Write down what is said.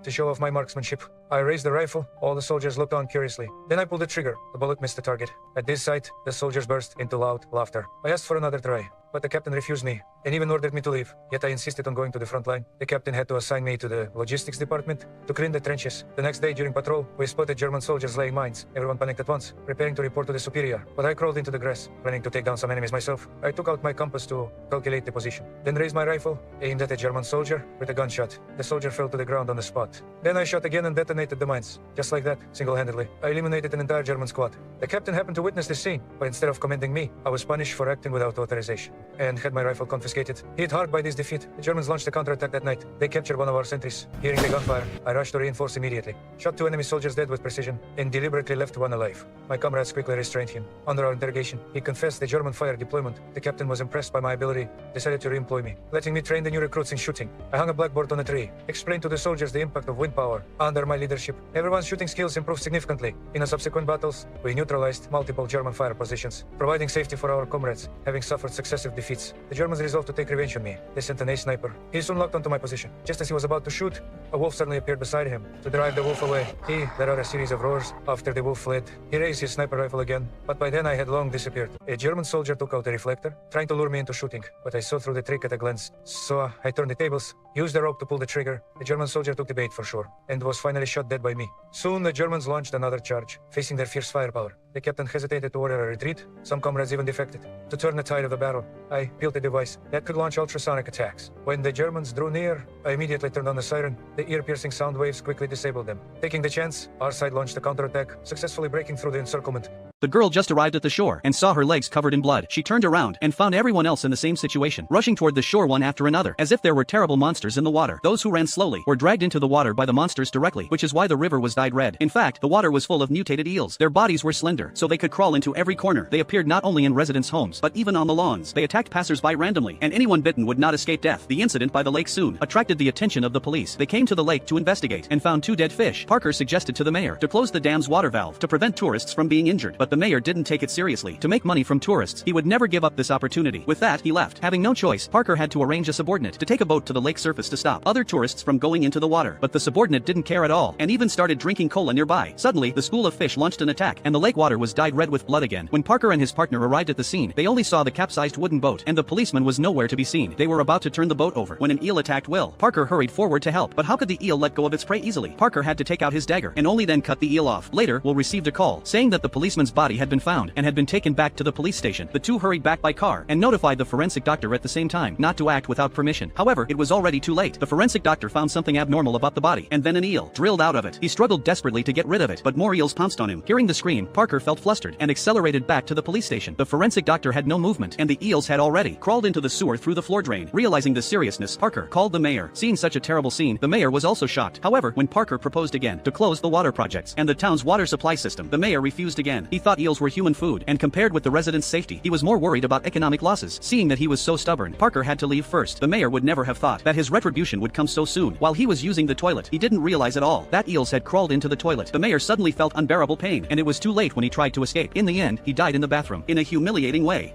To show off my marksmanship, I raised the rifle. All the soldiers looked on curiously. Then I pulled the trigger. The bullet missed the target. At this sight, the soldiers burst into loud laughter. I asked for another try, but the captain refused me and even ordered me to leave. Yet I insisted on going to the front line. The captain had to assign me to the logistics department to clean the trenches. The next day during patrol, we spotted German soldiers laying mines. Everyone panicked at once, preparing to report to the superior. But I crawled into the grass, planning to take down some enemies myself. I took out my compass to calculate the position, then raised my rifle, aimed at a German soldier with a gunshot. The soldier fell to the ground on the spot. Then I shot again and detonated the mines. Just like that, single-handedly, I eliminated an entire German squad. The captain happened to witness this scene, but instead of commending me, I was punished for acting without authorization and had my rifle confiscated. Hit hard by this defeat, the Germans launched a counterattack that night. They captured one of our sentries. Hearing the gunfire, I rushed to reinforce immediately. Shot 2 enemy soldiers dead with precision and deliberately left one alive. My comrades quickly restrained him. Under our interrogation, he confessed the German fire deployment. The captain was impressed by my ability, decided to re-employ me, letting me train the new recruits in shooting. I hung a blackboard on a tree, explained to the soldiers the impact of wind power. Under my leadership, everyone's shooting skills improved significantly. In subsequent battles, we neutralized multiple German fire positions, providing safety for our comrades, having suffered successive defeats. The Germans resolved to take revenge on me. They sent an ace sniper. He soon locked onto my position. Just as he was about to shoot, a wolf suddenly appeared beside him. To drive the wolf away, he let out a series of roars. After the wolf fled, he raised his sniper rifle again, but by then I had long disappeared. A German soldier took out a reflector, trying to lure me into shooting, but I saw through the trick at a glance. So I turned the tables, used the rope to pull the trigger. The German soldier took the bait for sure, and was finally shot dead by me. Soon the Germans launched another charge, facing their fierce firepower. The captain hesitated to order a retreat. Some comrades even defected. To turn the tide of the battle, I built a device that could launch ultrasonic attacks. When the Germans drew near, I immediately turned on the siren. The ear-piercing sound waves quickly disabled them. Taking the chance, our side launched a counterattack, successfully breaking through the encirclement. The girl just arrived at the shore and saw her legs covered in blood. She turned around and found everyone else in the same situation, rushing toward the shore one after another, as if there were terrible monsters in the water. Those who ran slowly were dragged into the water by the monsters directly, which is why the river was dyed red. In fact, the water was full of mutated eels. Their bodies were slender, so they could crawl into every corner. They appeared not only in residents' homes, but even on the lawns. They attacked passers-by randomly, and anyone bitten would not escape death. The incident by the lake soon attracted the attention of the police. They came to the lake to investigate and found 2 dead fish. Parker suggested to the mayor to close the dam's water valve to prevent tourists from being injured, but the mayor didn't take it seriously. To make money from tourists, he would never give up this opportunity. With that, he left. Having no choice, Parker had to arrange a subordinate to take a boat to the lake surface to stop other tourists from going into the water. But the subordinate didn't care at all, and even started drinking cola nearby. Suddenly, the school of fish launched an attack, and the lake water was dyed red with blood again. When Parker and his partner arrived at the scene, they only saw the capsized wooden boat, and the policeman was nowhere to be seen. They were about to turn the boat over when an eel attacked Will. Parker hurried forward to help, but how could the eel let go of its prey easily? Parker had to take out his dagger, and only then cut the eel off. Later, Will received a call, saying that the policeman's body had been found, and had been taken back to the police station. The two hurried back by car, and notified the forensic doctor at the same time, not to act without permission. However, it was already too late. The forensic doctor found something abnormal about the body, and then an eel drilled out of it. He struggled desperately to get rid of it, but more eels pounced on him. Hearing the scream, Parker felt flustered, and accelerated back to the police station. The forensic doctor had no movement, and the eels had already crawled into the sewer through the floor drain. Realizing the seriousness, Parker called the mayor. Seeing such a terrible scene, the mayor was also shocked. However, when Parker proposed again to close the water projects and the town's water supply system, the mayor refused again. He thought eels were human food, and compared with the residents' safety, he was more worried about economic losses. Seeing that he was so stubborn, Parker had to leave first. The mayor would never have thought that his retribution would come so soon. While he was using the toilet, he didn't realize at all that eels had crawled into the toilet. The mayor suddenly felt unbearable pain, and it was too late when he tried to escape. In the end, he died in the bathroom, in a humiliating way.